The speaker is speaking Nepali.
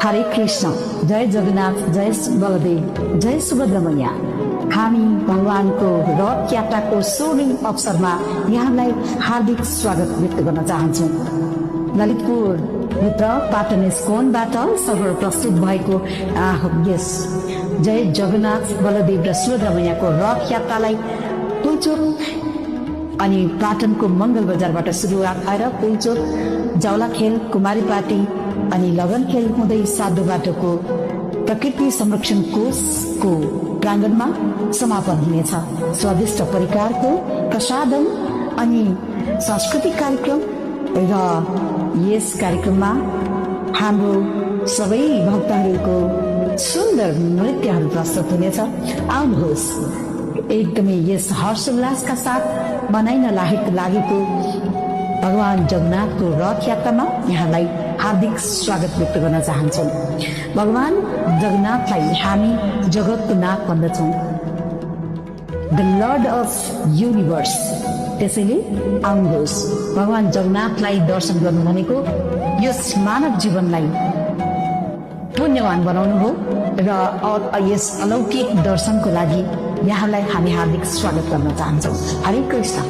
हरे कृष्ण। जय जगन्नाथ, जय बलदेव, जय सुभद्रा मैया। हामी भगवानको रथ यात्राको स्वर्णिम अवसरमा यहाँलाई हार्दिक स्वागत व्यक्त गर्न चाहन्छौँ। ललितपुर भित्र पाटन इस्कोनबाट सर्व प्रस्तुत भएको यस जय जगन्नाथ बलदेव र सुभद्रा मैयाको रथ यात्रालाई पुलचोक अनि पाटनको मंगल बजारबाट सुरुवात भएर पुलचोक, जावलाखेल, कुमारी पार्टी अनि लगन खेल हुँदै साधु बाटोको प्रकृति संरक्षण कोषको प्राङ्गणमा समापन हुनेछ। स्वादिष्ट परिकारको प्रसादन अनि सांस्कृतिक कार्यक्रम र यस कार्यक्रममा हाम्रो सबै भक्तहरूको सुन्दर नृत्यहरू प्रस्तुत हुनेछ। आउनुहोस्, एकदमै यस हर्षोल्लासका साथ मनाइन लागेको भगवान जगन्नाथको रथ यात्रामा यहाँलाई हार्दिक स्वागत व्यक्त गर्न चाहन्छौँ। भगवान जगन्नाथलाई हामी जगतको नाथ भन्दछौँ, द लर्ड अफ युनिभर्स। त्यसैले आउनुहोस्, भगवान जगन्नाथलाई दर्शन गर्नु भनेको यस मानव जीवनलाई पुण्यवान बनाउनु हो र यस अलौकिक दर्शनको लागि यहाँलाई हामी हार्दिक स्वागत गर्न चाहन्छौँ। हरे कृष्ण।